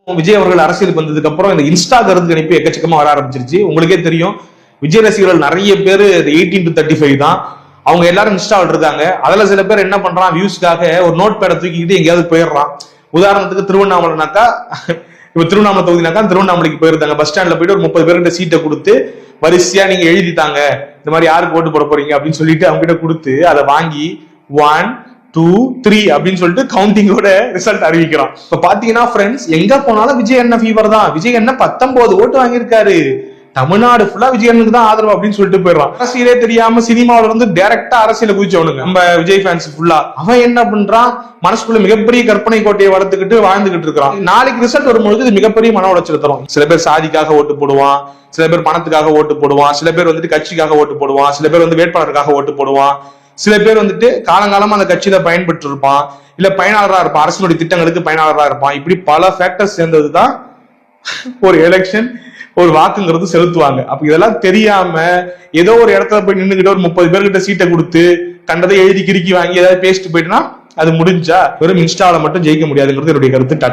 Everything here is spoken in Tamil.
விஜய் அவர்கள் அரசியலுக்கு வந்ததுக்கு அப்புறம் இந்த இன்ஸ்டா கருத்து கணிப்பு எக்கச்சக்கமா வர ஆரம்பிச்சிருச்சு. உங்களுக்கே தெரியும், விஜய் ரசிகர்கள் நிறைய பேர் 18 to 35 தான். அவங்க எல்லாரும் இன்ஸ்டாவில் இருக்காங்க. அதுல சில பேர் என்ன பண்றான், வியூஸ்க்காக ஒரு நோட் பேடை தூக்கிக்கிட்டு எங்கேயாவது போயிடுறான். உதாரணத்துக்கு திருவண்ணாமலைனாக்கா, இப்ப திருவண்ணாமலை தொகுதினாக்கா திருவண்ணாமலைக்கு போயிருந்தாங்க. பஸ் ஸ்டாண்ட்ல போயிட்டு ஒரு 30 பேர்கிட்ட சீட்டை கொடுத்து வரிசையா நீங்க எழுதிட்டாங்க, இந்த மாதிரி யாருக்கு ஓட்டு போட போறீங்க அப்படின்னு சொல்லிட்டு அவங்க கிட்ட கொடுத்து அதை வாங்கி 1 2 3 அப்படின்னு சொல்லிட்டு கவுண்டிங்கோட ரிசல்ட் அறிவிக்கிறான். இப்ப பாத்தீங்கன்னா ஃப்ரெண்ட்ஸ், எங்க போனாலும் விஜய் அண்ணன் ஃபீவர் தான். விஜய் அண்ணன் 19 ஓட்டு வாங்கியிருக்காரு. தமிழ்நாடு ஃபுல்லா விஜய் அண்ணனுக்கு தான் ஆதரவு அப்படின்னு சொல்லிட்டு போயிடறான். அரசியலே தெரியாம சினிமாவில இருந்து டைரக்டா அரசியல குதிச்சவனுங்க நம்ம விஜய் ஃபேன்ஸ் ஃபுல்லா. அவன் என்ன பண்றான், மனசுக்குள்ள மிகப்பெரிய கற்பனை கோட்டையை வளர்த்துக்கிட்டு வாழ்ந்துகிட்டு இருக்கிறான். நாளைக்கு ரிசல்ட் வரும்பொழுது இது மிகப்பெரிய மன உளைச்சல் தரும். சில பேர் சாதிக்காக ஓட்டு போடுவான், சில பேர் பணத்துக்காக ஓட்டு போடுவான், சில பேர் கட்சிக்காக ஓட்டு போடுவான், சில பேர் வேட்பாளருக்காக ஓட்டு போடுவான், சில பேர் காலங்காலமா அந்த கட்சியில பயன்பெற்று இருப்பான், இல்ல பயனாளரா இருப்பான், அரசினுடைய திட்டங்களுக்கு பயனாளரா இருப்பான். இப்படி பல ஃபேக்டர்ஸ் சேர்ந்ததுதான் ஒரு எலெக்ஷன், ஒரு வாக்குங்கிறது செலுத்துவாங்க. அப்ப இதெல்லாம் தெரியாம ஏதோ ஒரு இடத்துல போய் நின்னுகிட்ட ஒரு 30 பேர்கிட்ட சீட்டை கொடுத்து கண்டதை எழுதி கிறுக்கி வாங்கி ஏதாவது பேசிட்டு போயிட்டுனா அது முடிஞ்சா வெறும் இன்ஸ்டால மட்டும் ஜெயிக்க முடியாதுங்கிறது என்னுடைய கருத்து. டாடா.